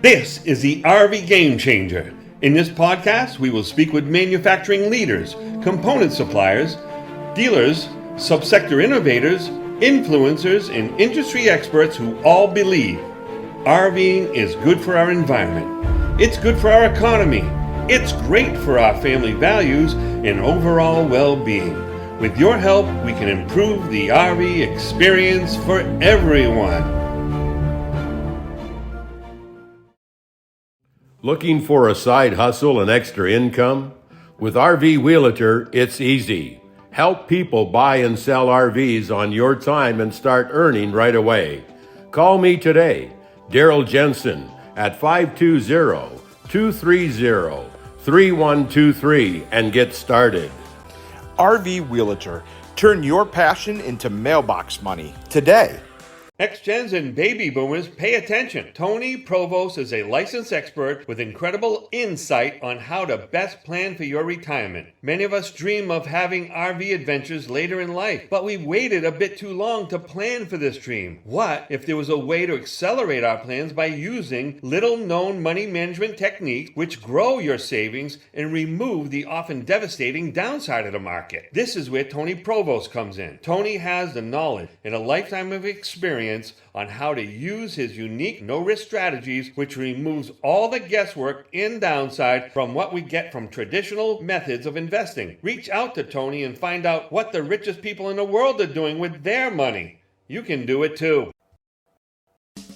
This is the RV Game Changer. In this podcast, we will speak with manufacturing leaders, component suppliers, dealers, subsector innovators, influencers, and industry experts who all believe RVing is good for our environment, it's good for our economy, it's great for our family values and overall well-being. With your help, we can improve the RV experience for everyone. Looking for a side hustle and extra income? With RV Wheelator, it's easy. Help people buy and sell RVs on your time and start earning right away. Call me today, Daryl Jensen, at 520-230-3123 and get started. RV Wheelator. Turn your passion into mailbox money today. Ex-gens and baby boomers, pay attention. Tony Provost is a licensed expert with incredible insight on how to best plan for your retirement. Many of us dream of having RV adventures later in life, but we waited a bit too long to plan for this dream. What if there was a way to accelerate our plans by using little-known money management techniques which grow your savings and remove the often devastating downside of the market? This is where Tony Provost comes in. Tony has the knowledge and a lifetime of experience on how to use his unique no-risk strategies, which removes all the guesswork and downside from what we get from traditional methods of investing. Reach out to Tony and find out what the richest people in the world are doing with their money. You can do it too.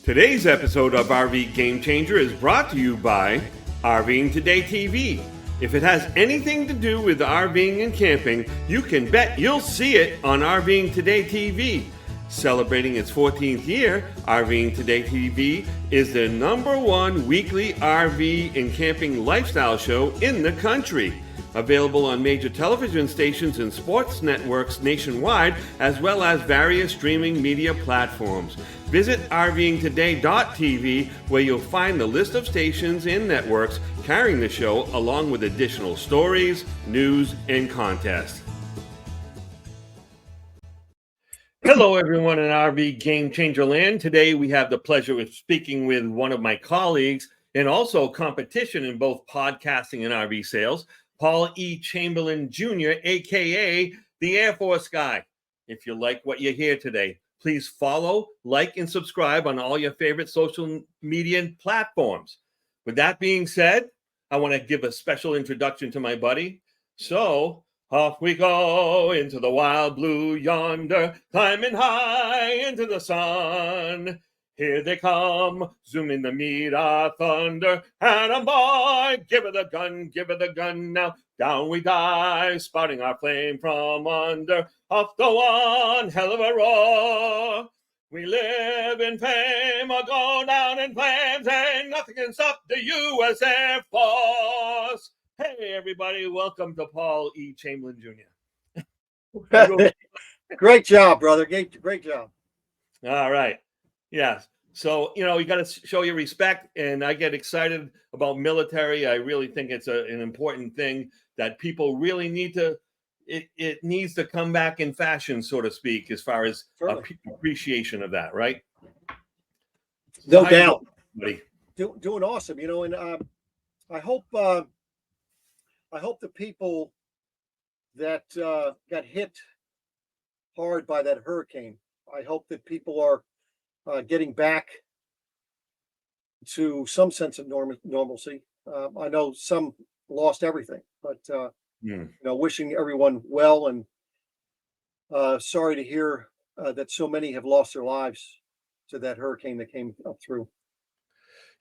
Today's episode of RV Game Changer is brought to you by RVing Today TV. If it has anything to do with RVing and camping, you can bet you'll see it on RVing Today TV. Celebrating its 14th year, RVing Today TV is the #1 weekly RV and camping lifestyle show in the country. Available on major television stations and sports networks nationwide, as well as various streaming media platforms. Visit RVingToday.tv, where you'll find the list of stations and networks carrying the show, along with additional stories, news, and contests. Hello, everyone in RV Game Changer land. Today, we have the pleasure of speaking with one of my colleagues and also competition in both podcasting and RV sales, Paul E. Chamberlain Jr., a.k.a. the Air Force Guy. If you like what you hear today, please follow, like, and subscribe on all your favorite social media platforms. With that being said, I want to give a special introduction to my buddy. So, off we go into the wild blue yonder, climbing high into the sun. Here they come, zooming to meet our thunder. And a boy, give her the gun now. Down we dive, spouting our flame from under. Off the one hell of a roar. We live in fame or go down in flames. Ain't nothing can stop the U.S. Air Force. Hey, everybody. Welcome to Paul E. Chamberlain Jr. Great job, brother. Great job. All right. Yes. So, you got to show your respect, and I get excited about military. I really think it's an important thing that people really need to, it needs to come back in fashion, so to speak, as far as appreciation of that, right? No doubt. Doing awesome, and I hope the people that got hit hard by that hurricane, I hope that people are getting back to some sense of normalcy. I know some lost everything, but wishing everyone well, and sorry to hear that so many have lost their lives to that hurricane that came up through.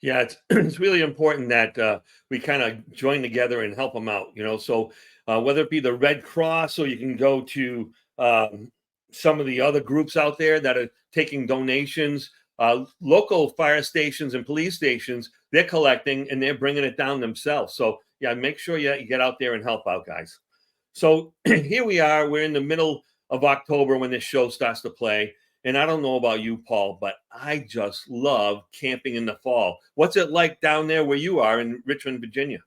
Yeah, it's really important that we kind of join together and help them out, So whether it be the Red Cross, so you can go to some of the other groups out there that are taking donations, local fire stations and police stations, they're collecting and they're bringing it down themselves. So yeah, make sure you get out there and help out, guys. So here we are. We're in the middle of October when this show starts to play. And I don't know about you, Paul, but I just love camping in the fall. What's it like down there where you are in Richmond, Virginia?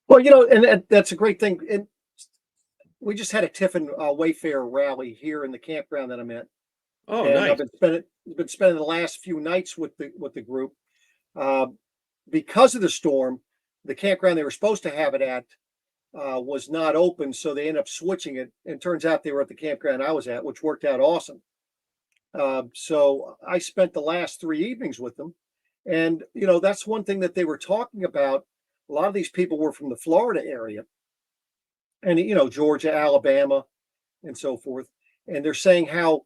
Well, and that's a great thing. And we just had a Tiffin Wayfair rally here in the campground that I'm at. Oh, and nice. I've been spending the last few nights with the group. because of the storm, the campground they were supposed to have it at was not open, so they ended up switching it. And turns out they were at the campground I was at, which worked out awesome. So I spent the last 3 evenings with them, and that's one thing that they were talking about. A lot of these people were from the Florida area, and Georgia, Alabama, and so forth. And they're saying how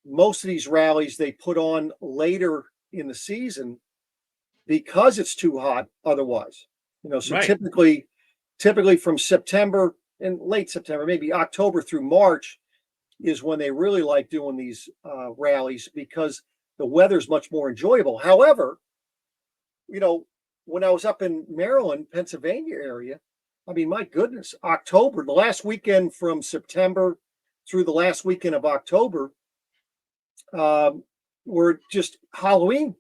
most of these rallies they put on later in the season because it's too hot otherwise. So Right. typically from September and late September, maybe October through March is when they really like doing these rallies because the weather's much more enjoyable. However, when I was up in Maryland, Pennsylvania area, I mean, my goodness, October, the last weekend from September through the last weekend of October, were just Halloween.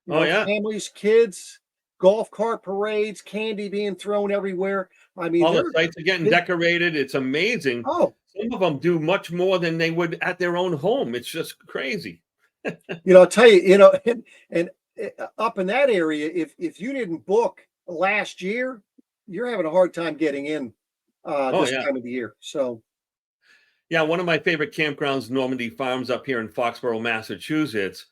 Oh yeah. Families, kids, golf cart parades, candy being thrown everywhere. I mean, All the sites are getting decorated. It's amazing. oh, Some of them do much more than they would at their own home. It's just crazy. I'll tell you, and up in that area, if you didn't book last year, you're having a hard time getting in Oh this yeah. time of the year. So, Yeah, one of my favorite campgrounds, Normandy Farms up here in Foxborough, Massachusetts.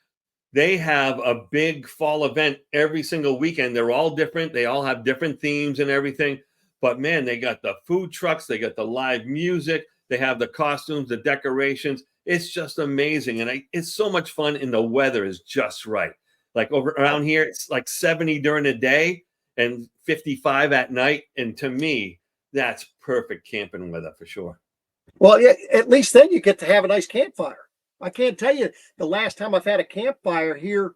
They have a big fall event every single weekend. They're all different. They all have different themes and everything. But man, they got the food trucks, they got the live music, they have the costumes, the decorations. It's just amazing. And it's so much fun. And the weather is just right. Like over around here, it's like 70 during the day and 55 at night. And to me, that's perfect camping weather for sure. well, yeah, at least then you get to have a nice campfire. I can't tell you the last time I've had a campfire here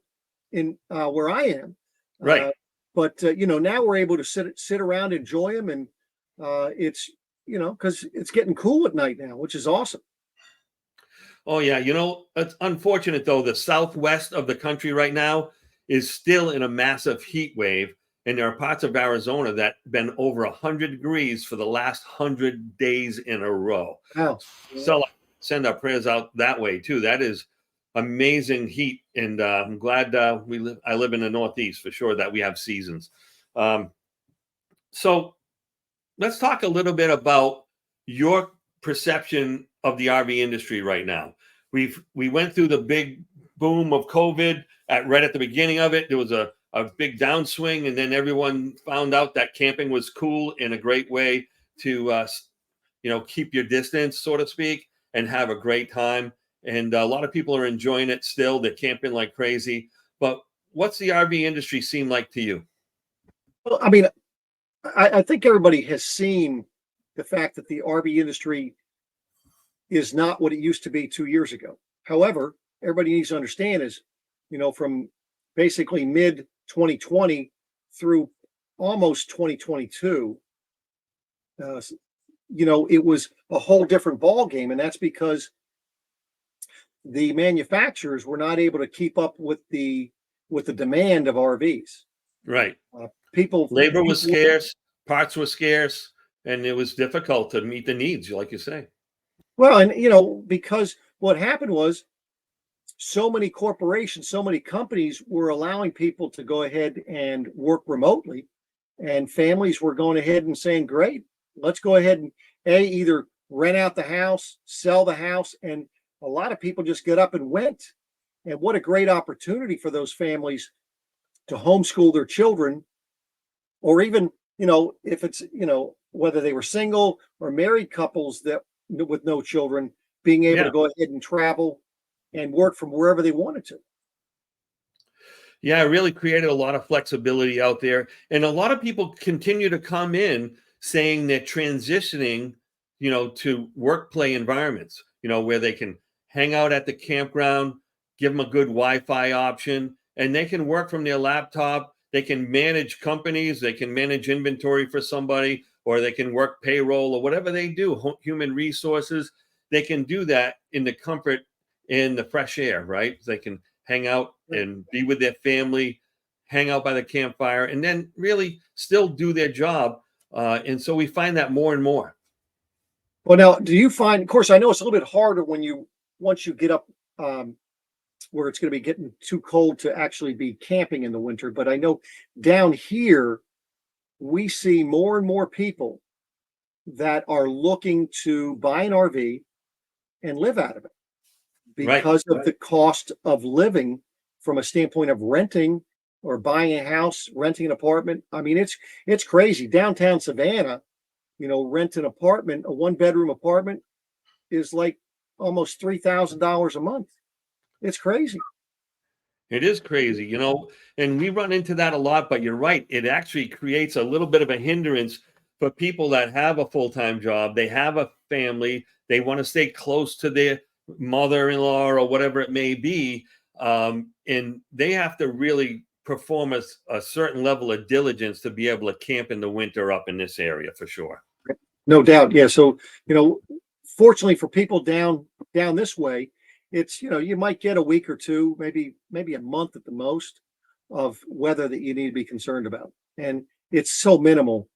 in where I am. Right. But now we're able to sit around, enjoy them, and it's because it's getting cool at night now, which is awesome. Oh yeah, it's unfortunate though. The southwest of the country right now is still in a massive heat wave, and there are parts of Arizona that been over 100 degrees for the last 100 days in a row. Wow. So send our prayers out that way too. That is amazing heat, and I'm glad I live in the Northeast for sure that we have seasons. So let's talk a little bit about your perception of the RV industry right now. We went through the big boom of COVID right at the beginning of it. There was a big downswing, and then everyone found out that camping was cool in a great way to keep your distance, so to speak, and have a great time. And a lot of people are enjoying it still. They're camping like crazy. But what's the RV industry seem like to you? Well, I mean, I think everybody has seen the fact that the RV industry is not what it used to be 2 years ago. However, everybody needs to understand is, from basically mid 2020 through almost 2022, it was a whole different ball game, and that's because the manufacturers were not able to keep up with the demand of RVs. Right. Labor was scarce, parts were scarce, and it was difficult to meet the needs, like you say. Well, and because what happened was so many corporations, so many companies were allowing people to go ahead and work remotely, and families were going ahead and saying, great, let's go ahead and either rent out the house, sell the house, and a lot of people just get up and went. And what a great opportunity for those families to homeschool their children, or even, if it's, whether they were single or married couples that with no children, being able to go ahead and travel and work from wherever they wanted to. Yeah, it really created a lot of flexibility out there. And a lot of people continue to come in saying they're transitioning, to work play environments, where they can hang out at the campground, give them a good Wi-Fi option, and they can work from their laptop. They can manage companies, they can manage inventory for somebody, or they can work payroll or whatever they do, human resources. They can do that in the comfort in the fresh air, right? They can hang out and be with their family, hang out by the campfire, and then really still do their job. And so we find that more and more. Well, now, do you find, of course, I know it's a little bit harder once you get up where it's going to be getting too cold to actually be camping in the winter. But I know down here, we see more and more people that are looking to buy an RV and live out of it Right. because of the cost of living from a standpoint of renting or buying a house, renting an apartment. I mean, it's crazy. Downtown Savannah, rent an apartment, a 1-bedroom apartment is like almost $3,000 a month. It's crazy. It is crazy, and we run into that a lot, but you're right. It actually creates a little bit of a hindrance for people that have a full-time job. They have a family. They want to stay close to their mother-in-law or whatever it may be. And they have to really perform a certain level of diligence to be able to camp in the winter up in this area for sure. No doubt. Yeah. So, fortunately for people down this way, it's, you might get a week or two, maybe a month at the most of weather that you need to be concerned about. And it's so minimal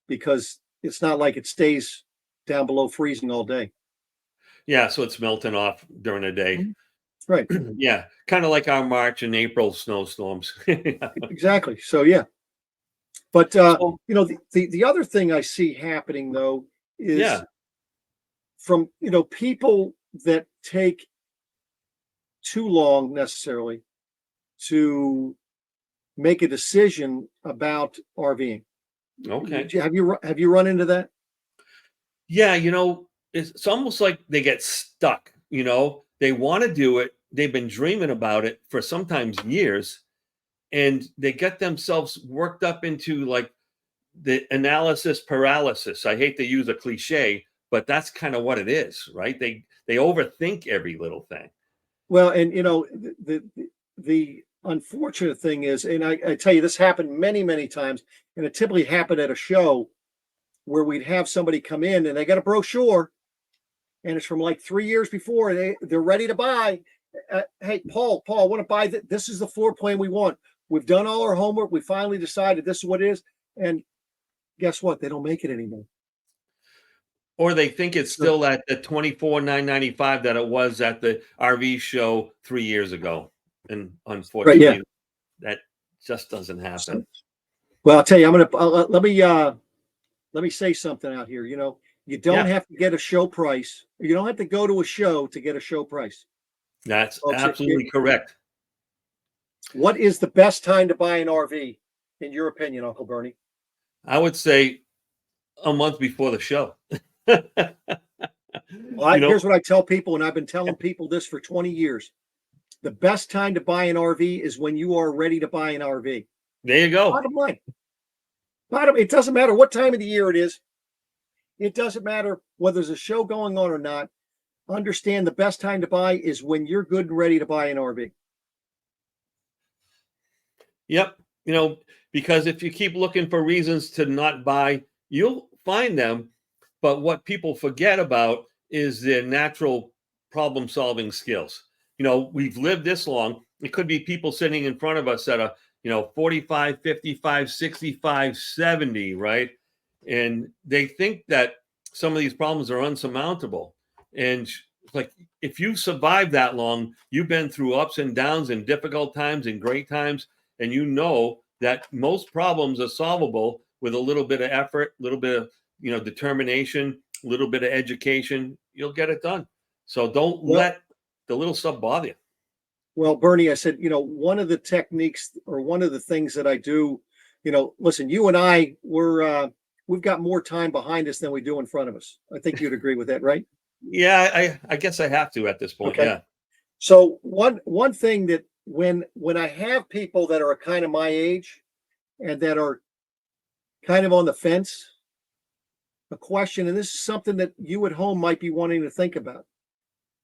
because it's not like it stays down below freezing all day. Yeah, so it's melting off during the day. Right. Yeah, kind of like our March and April snowstorms. Exactly. So, yeah. But, So, the other thing I see happening though is yeah. from, people that take too long necessarily to make a decision about RVing. Okay. Have you run into that? Yeah, it's almost like they get stuck, They want to do it. They've been dreaming about it for sometimes years, and they get themselves worked up into like the analysis paralysis. I hate to use a cliche, but that's kind of what it is, right? They overthink every little thing. Well, and the unfortunate thing is, and I tell you, this happened many, many times, and it typically happened at a show where we'd have somebody come in and they got a brochure, and it's from like 3 years before, and they're ready to buy. Hey, Paul, I want to buy this is the floor plan we want. We've done all our homework. We finally decided this is what it is, and guess what? They don't make it anymore. Or they think it's still at the $24,995 that it was at the RV show 3 years ago, and Right, yeah. unfortunately, that just doesn't happen. Well, I'll tell you, let me say something out here. You don't Yeah, have to get a show price. You don't have to go to a show to get a show price. that's Folks, absolutely correct. what is the best time to buy an RV, in your opinion, Uncle Bernie? I would say a month before the show. Well, You know, here's what I tell people, and I've been telling people this for 20 years. The best time to buy an RV is when you are ready to buy an RV. there you go. Bottom line. It doesn't matter what time of the year it is. It doesn't matter whether there's a show going on or not. Understand the best time to buy is when you're good and ready to buy an RV. Yep. Because if you keep looking for reasons to not buy, you'll find them. But what people forget about is their natural problem solving skills. We've lived this long. It could be people sitting in front of us that are, 45, 55, 65, 70, right? And they think that some of these problems are unsurmountable. And like, if you survive that long, you've been through ups and downs and difficult times and great times, and you know that most problems are solvable with a little bit of effort, a little bit of determination, a little bit of education. You'll get it done. So don't let the little stuff bother you. Well, Bernie, I said, one of the techniques or one of the things that I do, listen, you and I, we've got more time behind us than we do in front of us. I think you'd agree with that, right? Yeah, I guess I have to at this point. Okay. Yeah. So one thing that when I have people that are kind of my age and that are kind of on the fence, a question, and this is something that you at home might be wanting to think about.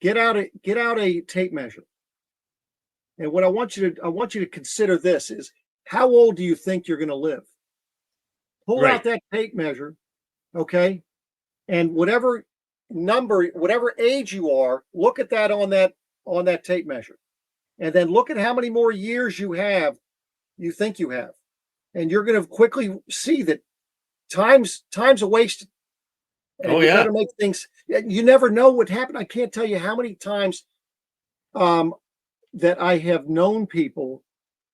Get out a tape measure. And what I want you to consider this is, how old do you think you're going to live? Pull Right. out that tape measure, okay? And whatever age you are, look at that on that tape measure. And then look at how many more years you think you have. And you're going to quickly see that time's a waste. And Oh, you yeah. better make things, you never know what happened. I can't tell you how many times that I have known people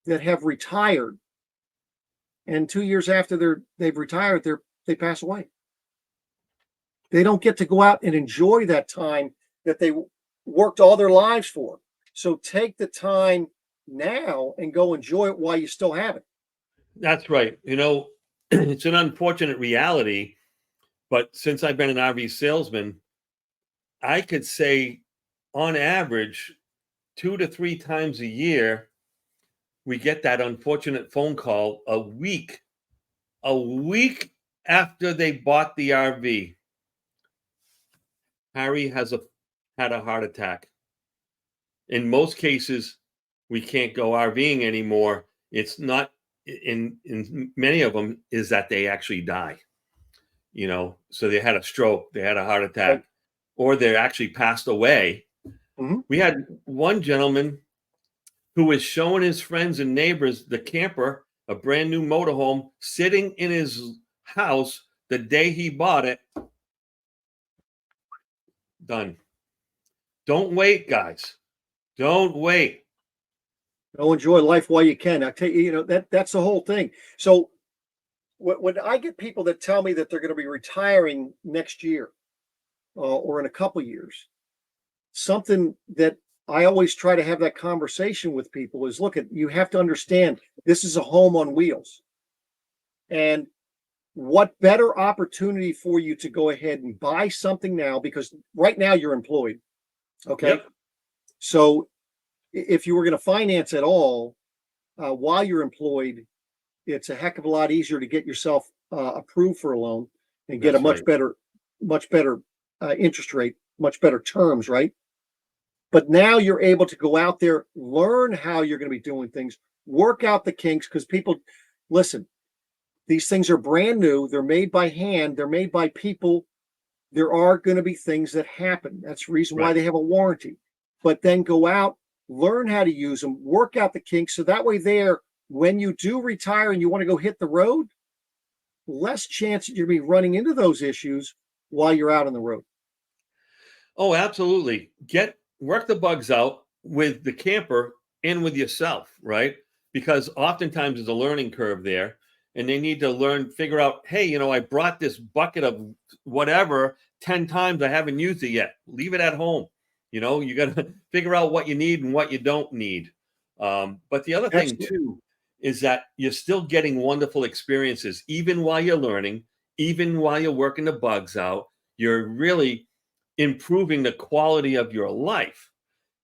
that have retired, and 2 years after they've retired, they pass away. They don't get to go out and enjoy that time that they worked all their lives for. So take the time now and go enjoy it while you still have it. That's right. It's an unfortunate reality, but since I've been an RV salesman, I could say on average 2 to 3 times a year, we get that unfortunate phone call a week after they bought the RV. Harry had a heart attack. In most cases, we can't go RVing anymore. It's not in many of them is that they actually die. So they had a stroke, they had a heart attack, Right. or they actually passed away. Mm-hmm. We had one gentleman who was showing his friends and neighbors the camper, a brand new motorhome, sitting in his house the day he bought it. Done. Don't wait, guys. Don't wait. Go enjoy life while you can. I tell you, that's the whole thing. So when I get people that tell me that they're going to be retiring next year or in a couple years, something that I always try to have that conversation with people is, look, you have to understand this is a home on wheels. And what better opportunity for you to go ahead and buy something now, because right now you're employed. Okay. Yep. So if you were going to finance at all while you're employed, it's a heck of a lot easier to get yourself approved for a loan and get That's a much better interest rate, much better terms, right? But now you're able to go out there, learn how you're going to be doing things, work out the kinks, because people, listen, these things are brand new. They're made by hand. They're made by people. There are going to be things that happen. That's the reason why Right. they have a warranty. But then go out, learn how to use them, work out the kinks. So that way when you do retire and you want to go hit the road, less chance that you're going to be running into those issues while you're out on the road. Oh, absolutely. Work the bugs out with the camper and with yourself, right? Because oftentimes there's a learning curve there, and they need to figure out, hey, I brought this bucket of whatever 10 times, I haven't used it yet. Leave it at home. You got to figure out what you need and what you don't need. But the other thing Excellent. too is that you're still getting wonderful experiences, even while you're learning, even while you're working the bugs out. You're really improving the quality of your life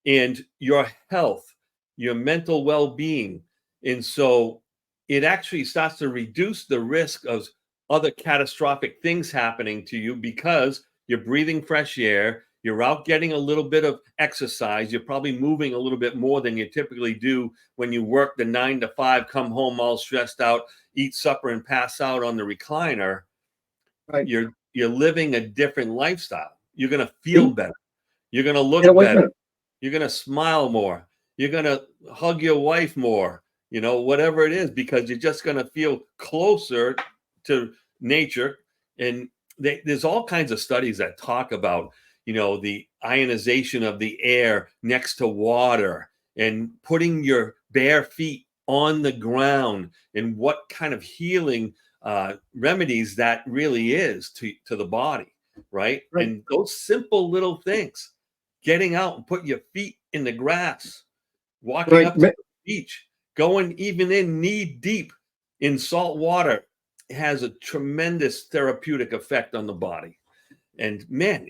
and your health, your mental well-being. And so it actually starts to reduce the risk of other catastrophic things happening to you because you're breathing fresh air, you're out getting a little bit of exercise, you're probably moving a little bit more than you typically do when you work the 9 to 5, come home all stressed out, eat supper and pass out on the recliner. Right. You're living a different lifestyle. You're going to feel better. You're going to look Yeah, wait a better. minute. You're going to smile more. You're going to hug your wife more, whatever it is, because you're just going to feel closer to nature. And there's all kinds of studies that talk about, the ionization of the air next to water and putting your bare feet on the ground and what kind of healing remedies that really is to the body, right? And those simple little things, getting out and putting your feet in the grass, walking up to the beach, going even in knee deep in salt water has a tremendous therapeutic effect on the body. And man,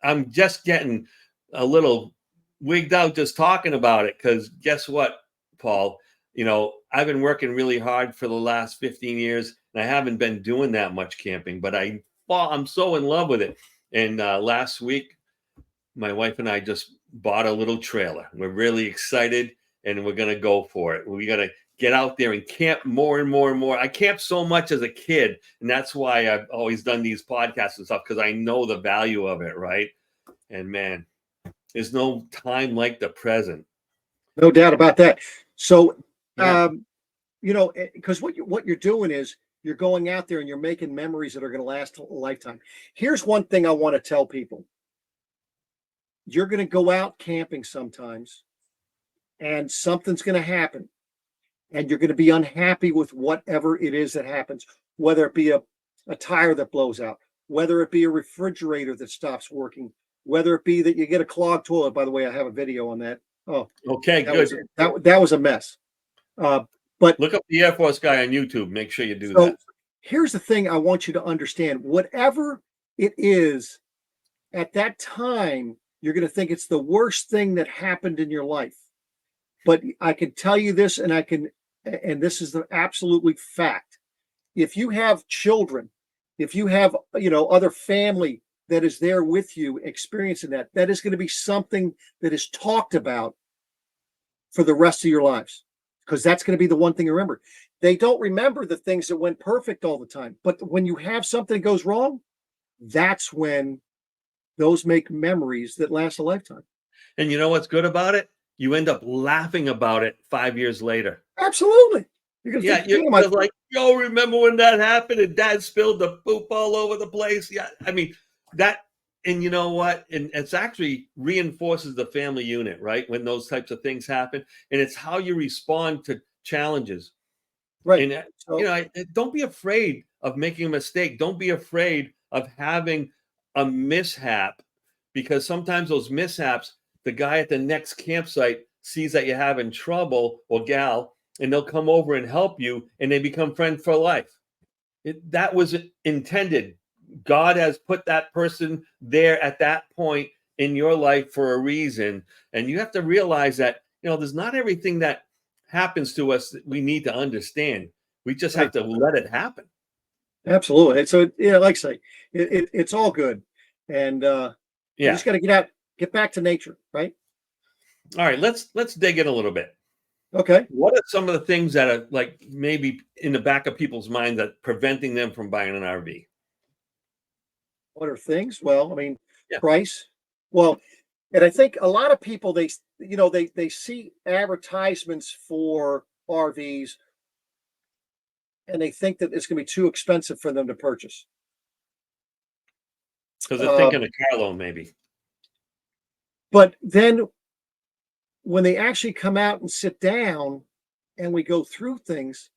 I'm just getting a little wigged out just talking about it, because guess what, Paul? I've been working really hard for the last 15 years, and I haven't been doing that much camping, but I'm so in love with it. And last week, my wife and I just bought a little trailer. We're really excited, and we're going to go for it. We got to get out there and camp more and more and more. I camped so much as a kid, and that's why I've always done these podcasts and stuff, because I know the value of it, right? And man, there's no time like the present. No doubt about that. So, Yeah. because what you're doing is you're going out there and you're making memories that are going to last a lifetime. Here's one thing I want to tell people. You're going to go out camping sometimes, and something's going to happen, and you're going to be unhappy with whatever it is that happens, whether it be a tire that blows out, whether it be a refrigerator that stops working, whether it be that you get a clogged toilet. By the way, I have a video on that. Oh, Okay, that good. was that was a mess. But Look up the Air Force guy on YouTube. Make sure you do so that. here's the thing I want you to understand. Whatever it is, at that time, you're going to think it's the worst thing that happened in your life. But I can tell you this, and this is the absolutely fact. If you have children, if you have, other family that is there with you experiencing that, that is going to be something that is talked about for the rest of your lives, because that's going to be the one thing you remember. They don't remember the things that went perfect all the time, but when you have something that goes wrong, that's when those make memories that last a lifetime. And you know what's good about it? You end up laughing about it 5 years later. Absolutely. You're going to Yeah, think, you're like, yo, remember when that happened and dad spilled the poop all over the place? Yeah, I mean, that, and you know what? And it's actually reinforces the family unit, right? When those types of things happen. And it's how you respond to challenges. right. And, So, don't be afraid of making a mistake. Don't be afraid of having a mishap, because sometimes those mishaps, the guy at the next campsite sees that you're having trouble, or gal, and they'll come over and help you, and they become friends for life. That was intended. God has put that person there at that point in your life for a reason. And you have to realize that, there's not everything that happens to us that we need to understand. We just have right. to let it happen. Absolutely. And so, yeah, like I say, it's all good. And you Yeah. just got to get back to nature, right? All right. Let's dig in a little bit. Okay. What are some of the things that are like maybe in the back of people's mind that preventing them from buying an RV? What are things? Well, I mean, Yeah. price. Well, and I think a lot of people, they see advertisements for RVs and they think that it's going to be too expensive for them to purchase. Because they're Uh, thinking a car loan, maybe. but then when they actually come out and sit down and we go through things,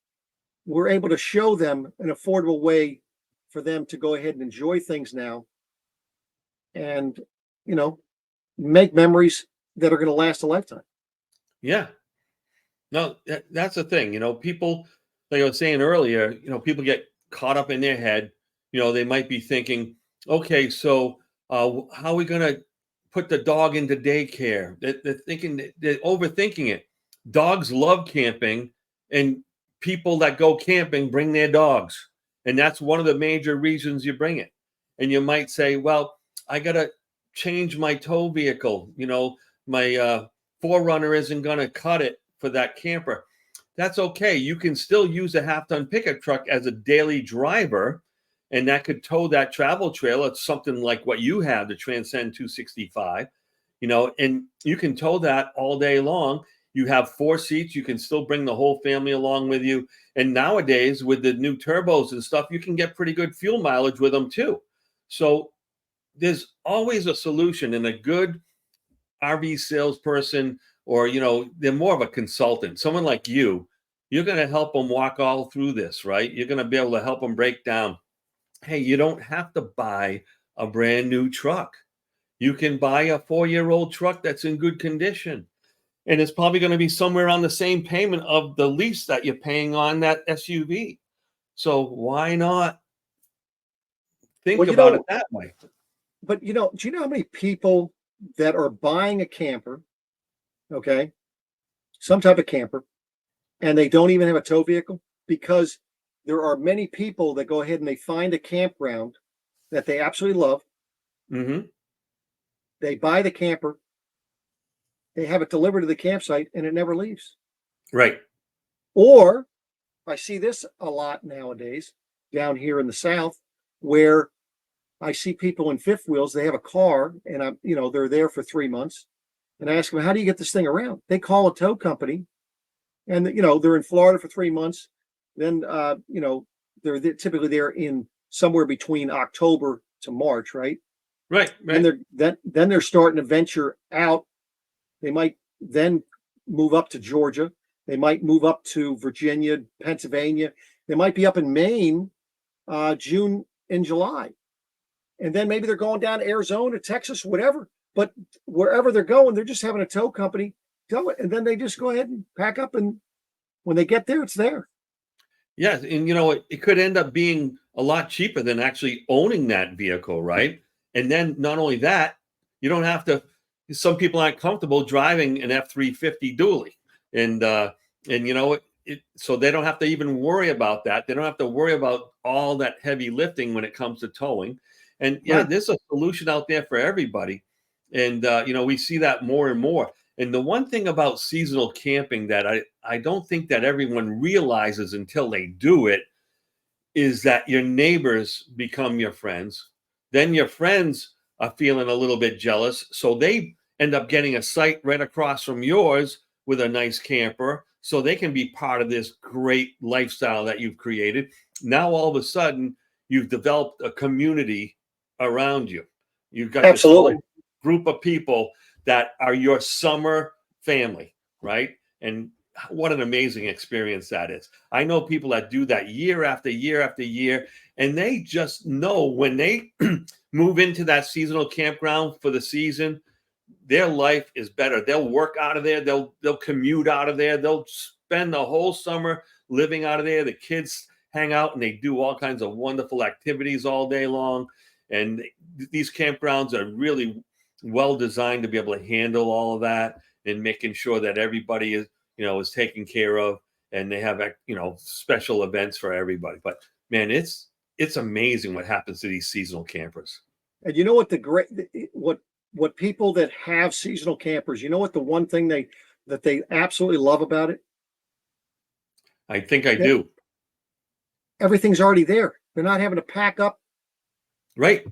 we're able to show them an affordable way for them to go ahead and enjoy things now and, you know, make memories that are going to last a lifetime. Yeah. No, that's the thing. People, like I was saying earlier, people get caught up in their head. They might be thinking, okay, so how are we going to put the dog into daycare? They're thinking, they're overthinking it. Dogs love camping, and people that go camping bring their dogs. And that's one of the major reasons you bring it. And you might say, well, I got to change my tow vehicle. My Forerunner isn't going to cut it for that camper. That's okay. You can still use a half-ton pickup truck as a daily driver, and that could tow that travel trailer. It's something like what you have, the Transcend 265, and you can tow that all day long. You have 4 seats. You can still bring the whole family along with you. And nowadays, with the new turbos and stuff, you can get pretty good fuel mileage with them too. So there's always a solution, and a good RV salesperson, or they're more of a consultant, someone like you're going to help them walk all through this, right? You're going to be able to help them break down, hey, you don't have to buy a brand new truck. You can buy a 4-year-old truck that's in good condition, and it's probably going to be somewhere on the same payment of the lease that you're paying on that SUV. So why not think Well, about it that way? but do you know how many people that are buying a camper, okay, some type of camper, and they don't even have a tow vehicle? Because there are many people that go ahead and they find a campground that they absolutely love. Mm-hmm. They buy the camper, they have it delivered to the campsite, and it never leaves. Right. Or I see this a lot nowadays down here in the South, where I see people in fifth wheels. They have a car, and they're there for 3 months, and I ask them, "How do you get this thing around?" They call a tow company, and they're in Florida for 3 months. Then they're typically there in somewhere between October to March, right? Right. Then Right. they're starting to venture out. They might then move up to Georgia. They might move up to Virginia, Pennsylvania. They might be up in Maine, June and July. And then maybe they're going down to Arizona, Texas, whatever. But wherever they're going, they're just having a tow company tow it. And then they just go ahead and pack up. And when they get there, it's there. Yes, and it could end up being a lot cheaper than actually owning that vehicle, right? And then not only that, you don't have to. Some people aren't comfortable driving an F-350 dually, and so they don't have to even worry about that. They don't have to worry about all that heavy lifting when it comes to towing. And yeah, Right. there's a solution out there for everybody, and we see that more and more. And the one thing about seasonal camping that I don't think that everyone realizes until they do it is that your neighbors become your friends. Then your friends are feeling a little bit jealous. So they end up getting a site right across from yours with a nice camper so they can be part of this great lifestyle that you've created. Now, all of a sudden, you've developed a community around you. You've got this Absolutely. whole group of people that are your summer family, right? And what an amazing experience that is. I know people that do that year after year after year, and they just know when they move into that seasonal campground for the season, their life is better. They'll work out of there. They'll commute out of there. They'll spend the whole summer living out of there. The kids hang out and they do all kinds of wonderful activities all day long. And these campgrounds are really well designed to be able to handle all of that and making sure that everybody is taken care of, and they have special events for everybody. But man, it's amazing what happens to these seasonal campers. And you know what what people that have seasonal campers, you know what the one thing that they absolutely love about it? I think I That do. everything's already there. They're not having to pack up. Right.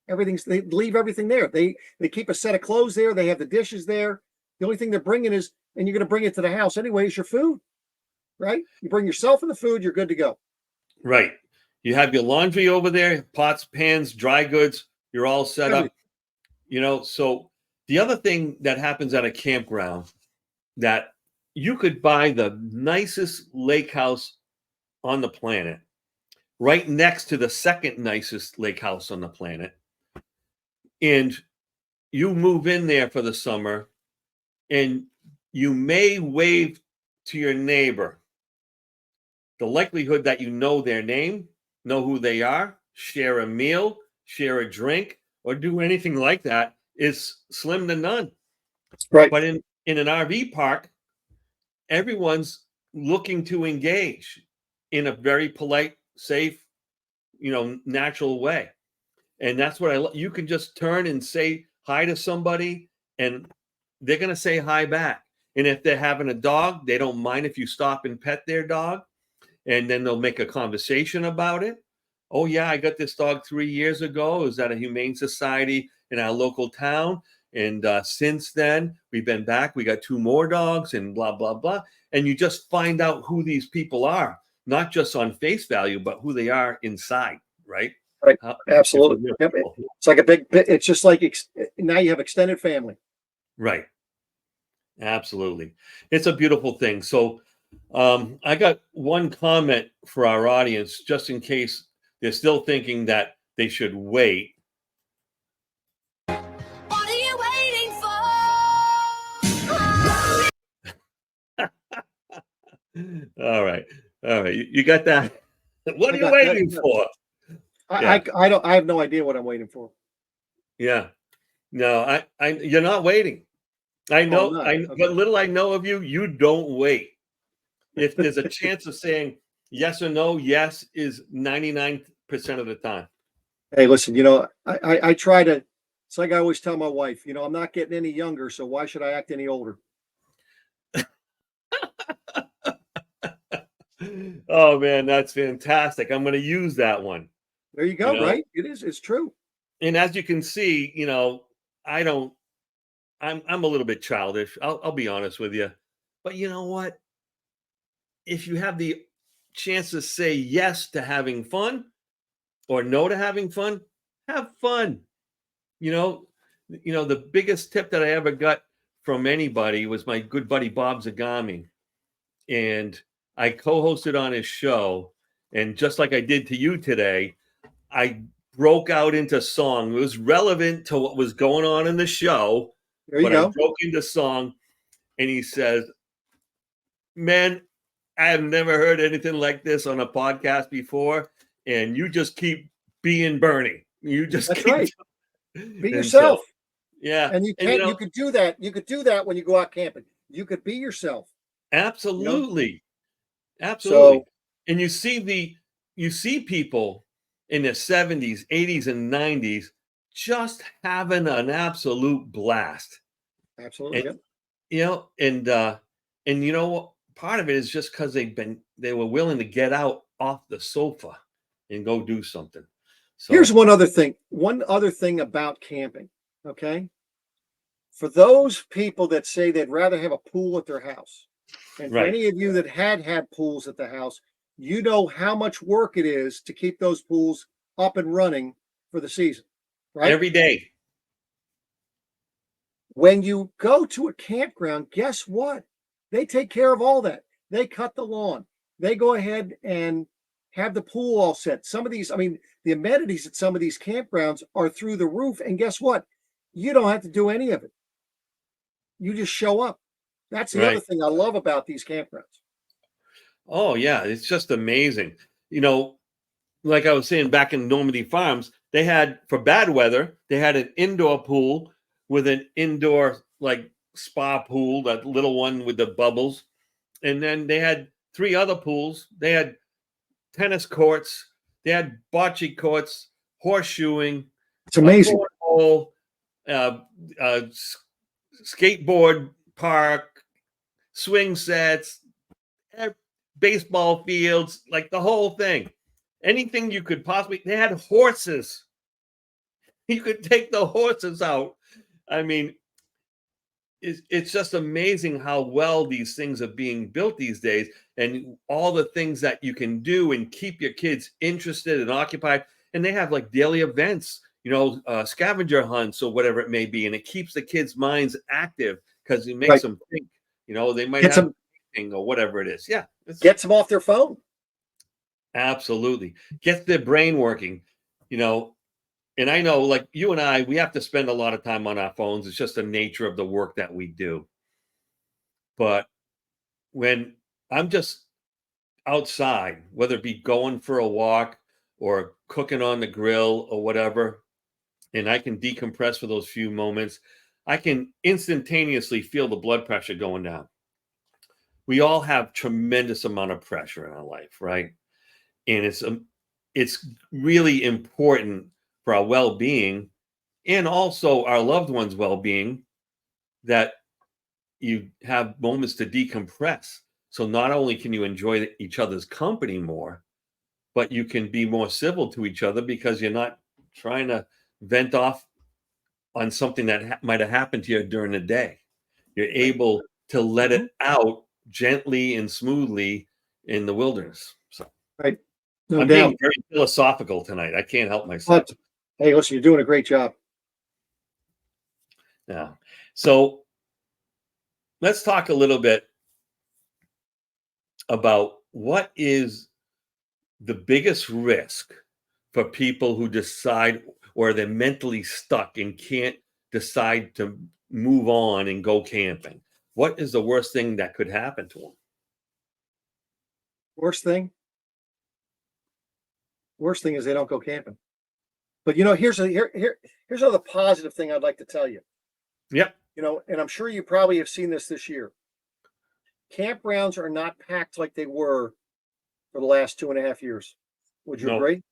They leave everything there. They keep a set of clothes there. They have the dishes there. The only thing they're bringing is, and you're going to bring it to the house anyway, is your food, right? You bring yourself and the food, you're good to go. Right. You have your laundry over there, pots, pans, dry goods. You're all set up. So the other thing that happens at a campground, that you could buy the nicest lake house on the planet right next to the second nicest lake house on the planet. And you move in there for the summer and you may wave to your neighbor. The likelihood that you know their name, know who they are, share a meal, share a drink, or do anything like that is slim to none. Right. But in an RV park, everyone's looking to engage in a very polite, safe, natural way. And that's what you can just turn and say hi to somebody and they're going to say hi back. And if they're having a dog, they don't mind if you stop and pet their dog. And then they'll make a conversation about it. Oh, yeah, I got this dog 3 years ago. It was at a humane society in our local town. And since then, we've been back. We got 2 more dogs and blah, blah, blah. And you just find out who these people are, not just on face value, but who they are inside, right? Right. Absolutely. It's Yep. beautiful. It's like it's just like now you have extended family. Right. Absolutely. It's a beautiful thing. So I got one comment for our audience, just in case they're still thinking that they should wait. What are you waiting for? All right. You got that? What are you waiting for? I have no idea what I'm waiting for. Yeah. No, you're not waiting. I know. Okay. But little I know of you, you don't wait. If there's a chance of saying yes or no, yes is 99% of the time. Hey, listen, I try to, it's like I always tell my wife, I'm not getting any younger, so why should I act any older? Oh man, that's fantastic. I'm going to use that one. There you go, right? It's true. And as you can see, I'm a little bit childish. I'll be honest with you. But you know what? If you have the chance to say yes to having fun or no to having fun, have fun. The biggest tip that I ever got from anybody was my good buddy Bob Zagami, and I co-hosted on his show. And just like I did to you today, I broke out into song. It was relevant to what was going on in the show, There you but I go. broke into song. And he says, "Man, I have never heard anything like this on a podcast before, and you just keep being Bernie. You just That's keep right. Be And yourself. yeah, And you and can't, you could do that. You could do that when you go out camping. You could be yourself. absolutely, absolutely. So And you see people in their 70s, 80s, and 90s just having an absolute blast. absolutely. And Yep. you know, and you know what? Part of it is just because they were willing to get out off the sofa and go do something. Here's So one other thing about camping. Okay. For those people that say they'd rather have a pool at their house, and for right, any of you that had pools at the house, you know how much work it is to keep those pools up and running for the season, right? every day. When you go to a campground, guess what? They take care of all that. They cut the lawn. They go ahead and have the pool all set. Some of these, I mean, the amenities at some of these campgrounds are through the roof. And guess what? You don't have to do any of it. You just show up. That's the other Right. thing I love about these campgrounds. Oh yeah, it's just amazing. You know, like I was saying, back in Normandy Farms, they had, for bad weather, they had an indoor pool with an indoor like spa pool, that little one with the bubbles. And then they had three other pools. They had tennis courts, they had bocce courts, horseshoeing, It's a amazing. cornhole, uh, skateboard park, swing sets, baseball fields, like the whole thing. Anything you could possibly. They had horses. You could take the horses out. I mean, it's just amazing how well these things are being built these days, and all the things that you can do and keep your kids interested and occupied. And they have like daily events, scavenger hunts or whatever it may be, and it keeps the kids' minds active because it makes Right. them think. They might Gets have them, anything or whatever it is. Yeah, it's gets them off their phone. absolutely gets their brain working. You know, and I know, like you and I, we have to spend a lot of time on our phones. It's just the nature of the work that we do. But when I'm just outside, whether it be going for a walk or cooking on the grill or whatever, and I can decompress for those few moments, I can instantaneously feel the blood pressure going down. We all have tremendous amount of pressure in our life, right? And it's really important for our well-being and also our loved ones' well-being that you have moments to decompress. So not only can you enjoy each other's company more, but you can be more civil to each other because you're not trying to vent off on something that might have happened to you during the day. You're able to let Mhm. it out gently and smoothly in the wilderness. So Right. No I'm being doubt. very philosophical tonight. I can't help myself. But hey, listen, you're doing a great job. Yeah. So let's talk a little bit about what is the biggest risk for people who decide or they're mentally stuck and can't decide to move on and go camping. What is the worst thing that could happen to them? Worst thing, worst thing is they don't go camping. But here's another positive thing I'd like to tell you. Yep. And I'm sure you probably have seen this year. Campgrounds are not packed like they were for the last 2.5 years. Would you No. agree?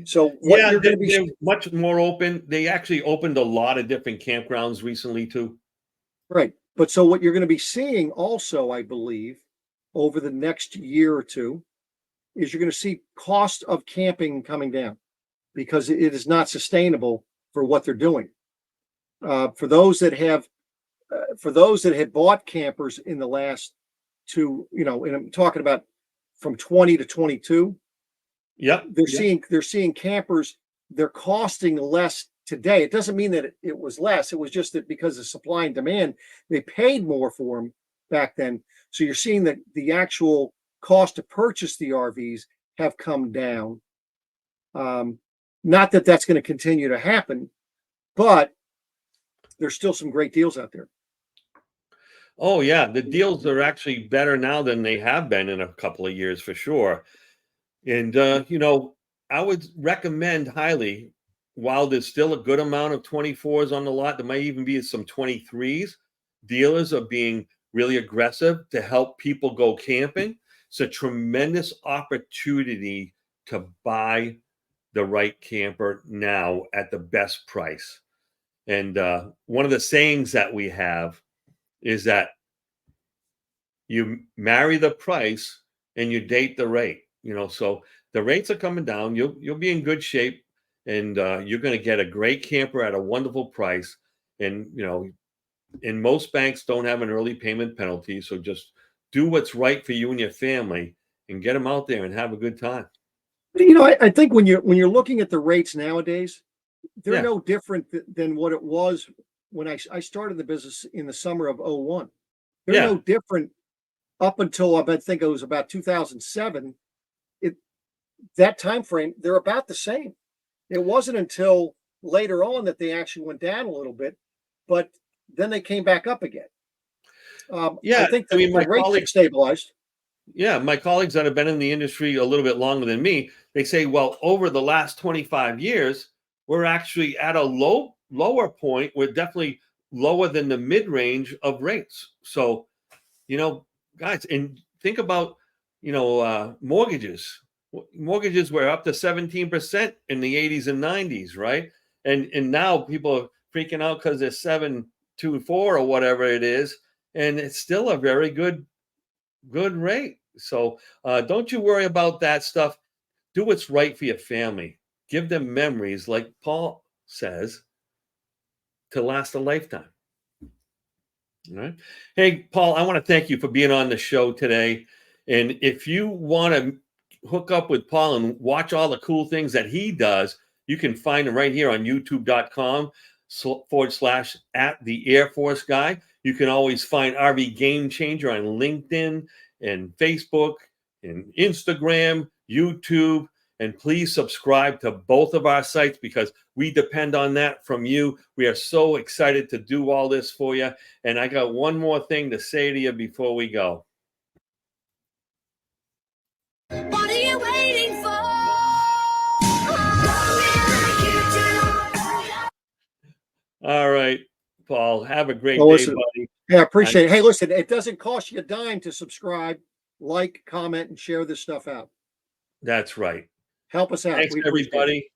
So what Yeah, you're going to they're be much more open. They actually opened a lot of different campgrounds recently too. right, but so what you're going to be seeing also, I believe, over the next year or two, is you're going to see cost of camping coming down because it is not sustainable for what they're doing. For those that had bought campers in the last and I'm talking about from 20 to 22, Yep. they're seeing campers, they're costing less today. It doesn't mean that it was less. It was just that because of supply and demand, they paid more for them back then. So you're seeing that the actual cost to purchase the RVs have come down. Not that that's going to continue to happen, but there's still some great deals out there. Oh yeah, the deals are actually better now than they have been in a couple of years for sure. And I would recommend highly, while there's still a good amount of 24s on the lot, there might even be some 23s. Dealers are being really aggressive to help people go camping. It's a tremendous opportunity to buy the right camper now at the best price. And one of the sayings that we have is that you marry the price and you date the rate. So the rates are coming down. You'll be in good shape, and you're going to get a great camper at a wonderful price. And and most banks don't have an early payment penalty, so just do what's right for you and your family and get them out there and have a good time. I think when you're looking at the rates nowadays, they're Yeah. no different than what it was when I started the business in the summer of 01. They're Yeah. no different up until I think it was about 2007. That time frame, they're about the same. It wasn't until later on that they actually went down a little bit, but then they came back up again. Yeah, I think I mean, the my rates have colleagues, stabilized. yeah, my colleagues that have been in the industry a little bit longer than me, they say, well, over the last 25 years, we're actually at a lower point. We're definitely lower than the mid-range of rates. So, guys, and think about, mortgages. Mortgages were up to 17% in the 80s and 90s, right? And now people are freaking out because they're 7.24 or whatever it is, and it's still a very good rate. So don't you worry about that stuff. Do what's right for your family. Give them memories, like Paul says, to last a lifetime. All right. Hey, Paul, I want to thank you for being on the show today. And if you want to hook up with Paul and watch all the cool things that he does, you can find him right here on youtube.com/@the-Air-Force-Guy. You can always find RV Game Changer on LinkedIn and Facebook and Instagram, YouTube. And please subscribe to both of our sites because we depend on that from you. We are so excited to do all this for you. And I got one more thing to say to you before we go. What are you waiting for? All right, Paul, have a great Oh, day, listen. buddy. Yeah, appreciate it. Hey, listen, it doesn't cost you a dime to subscribe, like, comment, and share this stuff out. That's right. Help us out. Thanks, We appreciate it. everybody.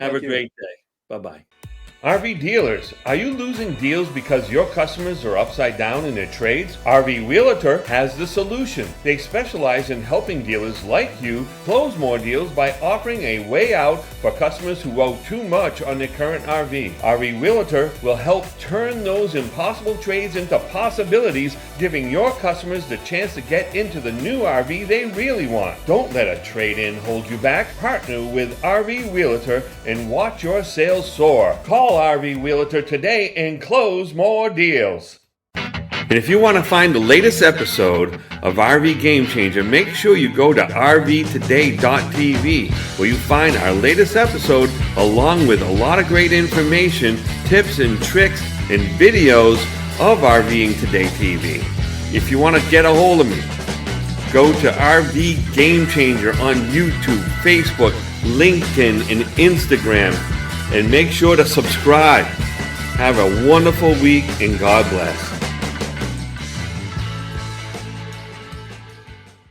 Have Thank a you. great day. Bye-bye. RV dealers, are you losing deals because your customers are upside down in their trades? RV Realtor has the solution. They specialize in helping dealers like you close more deals by offering a way out for customers who owe too much on their current RV. RV Realtor will help turn those impossible trades into possibilities, giving your customers the chance to get into the new RV they really want. Don't let a trade-in hold you back. Partner with RV Realtor and watch your sales soar. Call RV Realtor today and close more deals. And if you want to find the latest episode of RV Game Changer, make sure you go to rvtoday.tv, where you find our latest episode along with a lot of great information, tips and tricks, and videos of RVing Today TV. If you want to get a hold of me, go to RV Game Changer on YouTube, Facebook, LinkedIn, and Instagram. And make sure to subscribe. Have a wonderful week and God bless.